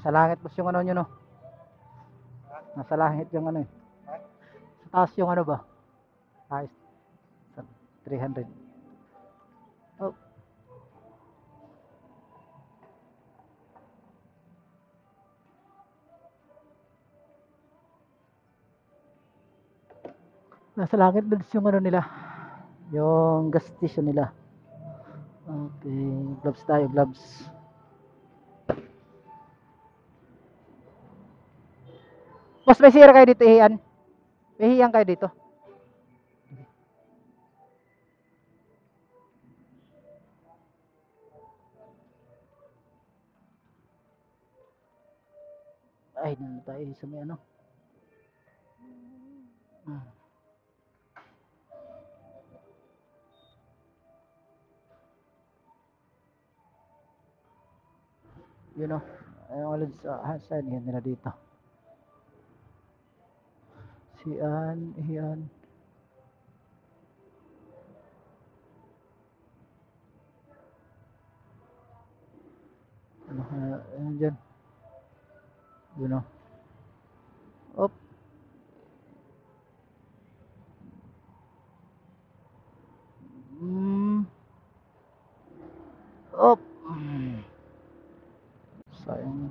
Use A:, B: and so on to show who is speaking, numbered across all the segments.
A: Nasa langit boss yung ano nyo no. Nasa langit yung ano eh. Sa taas yung ano ba? Ayos. Sa 300. Oh. Nasa langit boss yung ano nila. Yung gas station nila. Okay. Gloves tayo, gloves. Boss, may sira kayo dito, Ian? May hiyang kayo dito? Ay, nandun tayo sa may ano. You know, ayun ulit sa saan yan nila dito. Si Ian. Ano, ayun dyan. You know. Op. Op. Sayang.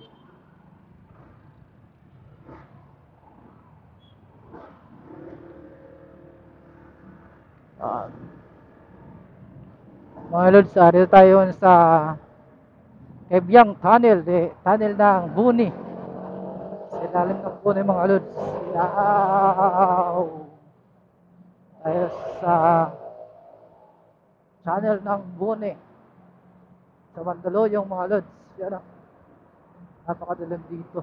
A: Mga lods, dito tayo sa Kebyang Tunnel, tunnel ng Buni. Sa ilalim ng Buni mga lods. Yaw! Tayo sa tunnel ng Buni. Sa Mandaluyong mga lods. Yan ang napakadilim dito.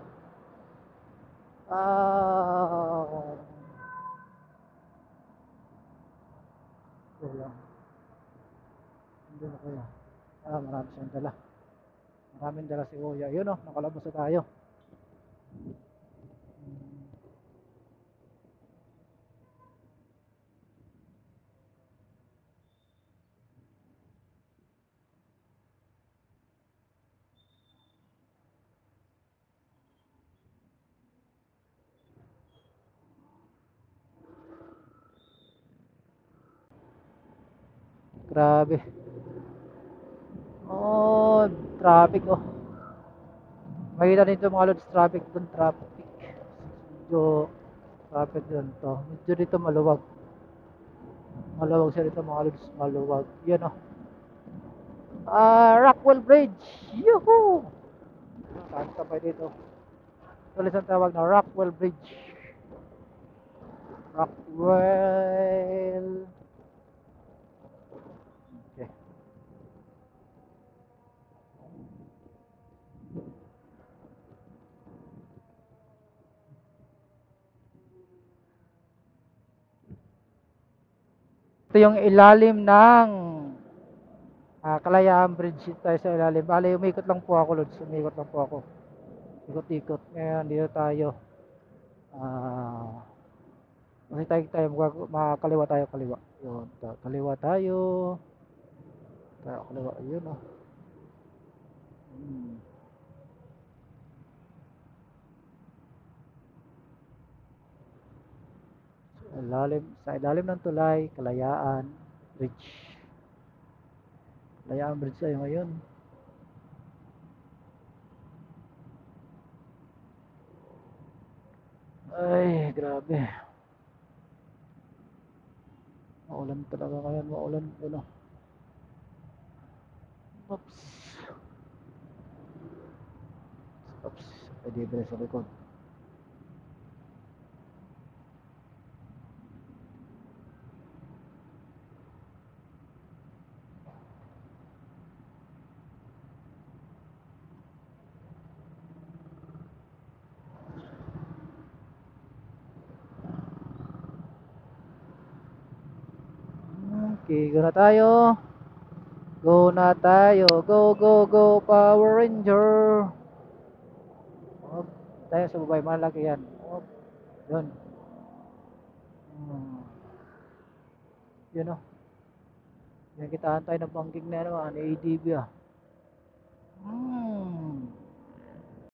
A: Ito lang. Hindi na kaya. Marami siyang dala. Maraming dala si Kuya. Yun o, nakalabas na tayo. Grabe. Oh, traffic oh. Makita dito mga lods, traffic dun, traffic. Medyo traffic dun to. Medyo dito maluwag. Maluwag siya dito mga lods, maluwag. Yan oh. Rockwell Bridge. Yuhu! Saan ka pa dito? Tulis ang tawag na Rockwell Bridge. Rockwell. Okay. Ito yung ilalim ng Kalayaan Bridge tayo sa ilalim. Bale, umikot lang po ako, Lods. Umikot lang po ako. Ikot-ikot. Ngayon, dito tayo. Kasi tayo makakaliwa tayo, kaliwa. Yun, kaliwa tayo. Kaliwa, yun oh. Sa ilalim ng tulay, Kalayaan Bridge. Kalayaan Bridge tayo ngayon. Ay, grabe. Maulan talaga ngayon, maulan. Ano? Oops. Pwede ba sa likod? Okay, go na tayo. Go na tayo. Go, go, go, Power Ranger. Oh, tayo sa babay, malaki yan. Oh, yun. Yun oh. Yan, kitaan tayo ng banking na naman, ADB ah.